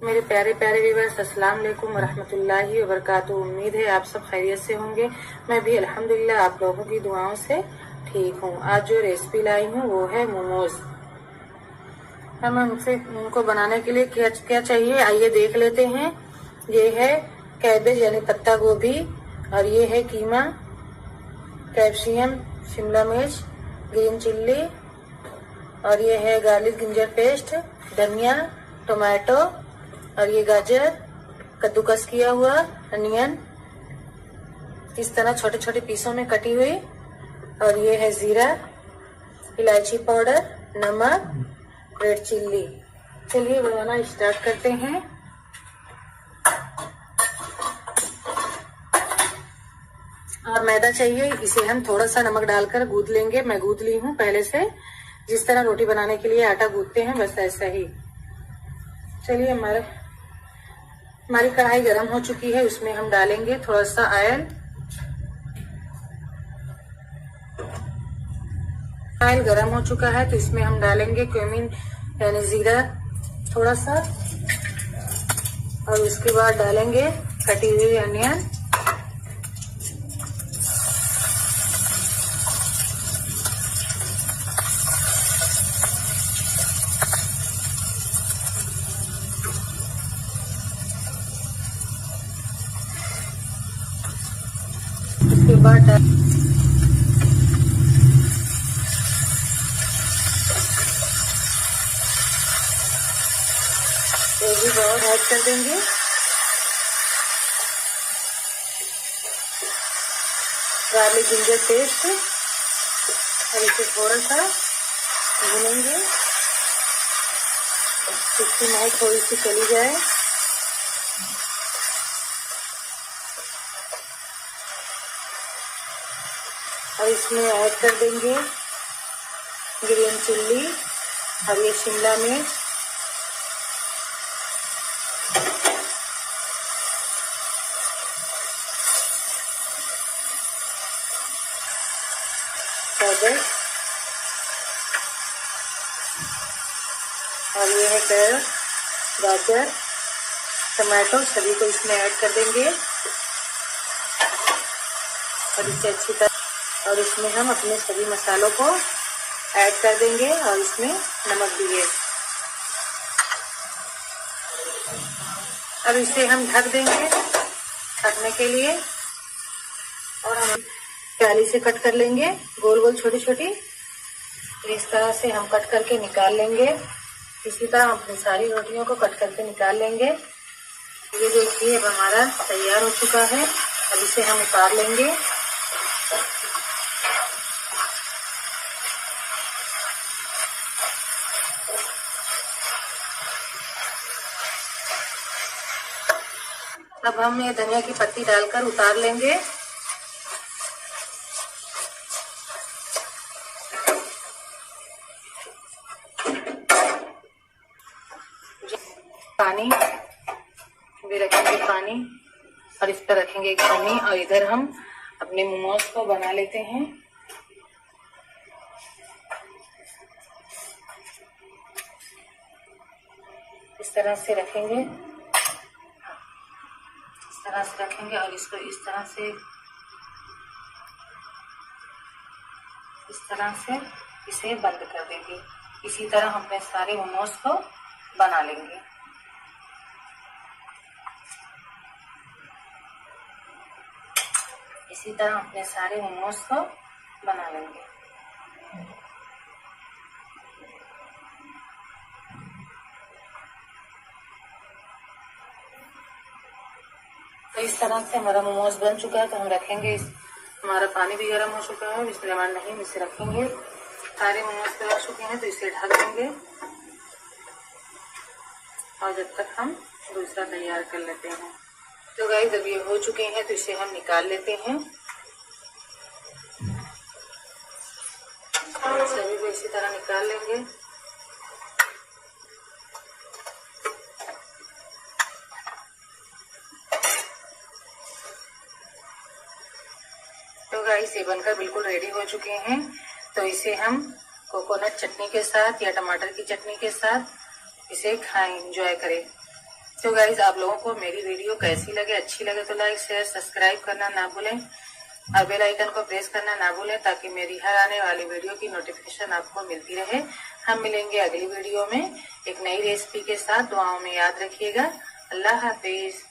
मेरे प्यारे प्यारे व्यूअर्स, अस्सलाम वालेकुम वरहमतुल्लाहि वबरकातुहू। उम्मीद है आप सब खैरियत से होंगे। मैं भी अल्हम्दुलिल्लाह आप लोगों की दुआओं से ठीक हूँ। आज जो रेसिपी लाई हूँ वो है मोमोज। हमें उनको बनाने के लिए क्या क्या चाहिए आइए देख लेते हैं। ये है कैबेज यानी पत्ता गोभी, और ये है कीमा, कैप्सिकम, शिमला मिर्च, ग्रीन चिल्ली, और ये है गार्लिक जिंजर पेस्ट, धनिया, टोमेटो, और ये गाजर कद्दूकस किया हुआ, अनियन इस तरह छोटे छोटे पीसों में कटी हुई, और ये है जीरा, इलायची पाउडर, नमक, रेड चिल्ली। चलिए बनाना स्टार्ट करते हैं। और मैदा चाहिए, इसे हम थोड़ा सा नमक डालकर गूंथ लेंगे। मैं गूंथ ली हूँ पहले से, जिस तरह रोटी बनाने के लिए आटा गूंथते हैं बस ऐसा ही। चलिए हमारी कढ़ाई गर्म हो चुकी है, उसमें हम डालेंगे थोड़ा सा ऑयल। ऑयल गर्म हो चुका है तो इसमें हम डालेंगे क्यूमिन यानी जीरा थोड़ा सा, और उसके बाद डालेंगे कटी हुई अनियन, उसके बाद भी बहुत ऐड कर देंगे। गार्लिक जिंजर पेस्ट, और इसे थोड़ा सा भूनेंगे, इसकी महक थोड़ी सी चली जाए। और इसमें ऐड कर देंगे ग्रीन चिल्ली, और ये शिमला मिर्च, कैबेज, और ये है कैरट, गाजर, टमाटो, सभी को इसमें ऐड कर देंगे। और इसे अच्छी तरह, और इसमें हम अपने सभी मसालों को ऐड कर देंगे, और इसमें नमक भी है। अब इसे हम ढक देंगे ढकने के लिए, और हम प्याली से कट कर लेंगे गोल गोल छोटी छोटी। इस तरह से हम कट करके निकाल लेंगे। इसी तरह हम अपनी सारी रोटियों को कट करके निकाल लेंगे। ये देखिए अब हमारा तैयार हो चुका है। अब इसे हम उतार लेंगे। अब हम ये धनिया की पत्ती डालकर उतार लेंगे। पानी भी रखेंगे, पानी, और इस पर रखेंगे एक छन्नी, और इधर हम अपने मोमोज को बना लेते हैं। इस तरह से रखेंगे, इस तरह से रखेंगे, और इसको इस तरह से इसे बंद कर देंगे। इसी तरह हम अपने सारे मोमोज को बना लेंगे। इसी तरह अपने सारे मोमोज को बना लेंगे। तो इस तरह से हमारा मोमोज बन चुका है। तो हम रखेंगे, हमारा पानी भी गर्म हो चुका है, इसमें नमक नहीं, इसे रखेंगे। सारे मोमोज तैयार चुके हैं तो इसे ढक देंगे, और जब तक हम दूसरा तैयार कर लेते हैं। तो गाइस जब ये हो चुके हैं तो इसे हम निकाल लेते हैं। सभी को इसी तरह निकाल लेंगे। तो गाइस ये बनकर बिल्कुल रेडी हो चुके हैं। तो इसे हम कोकोनट चटनी के साथ या टमाटर की चटनी के साथ इसे खाएं, एंजॉय करें। तो गाइज आप लोगों को मेरी वीडियो कैसी लगे, अच्छी लगे तो लाइक शेयर सब्सक्राइब करना ना भूलें और बेल आइकन को प्रेस करना ना भूलें ताकि मेरी हर आने वाली वीडियो की नोटिफिकेशन आपको मिलती रहे। हम मिलेंगे अगली वीडियो में एक नई रेसिपी के साथ। दुआओं में याद रखिएगा। अल्लाह हाफिज।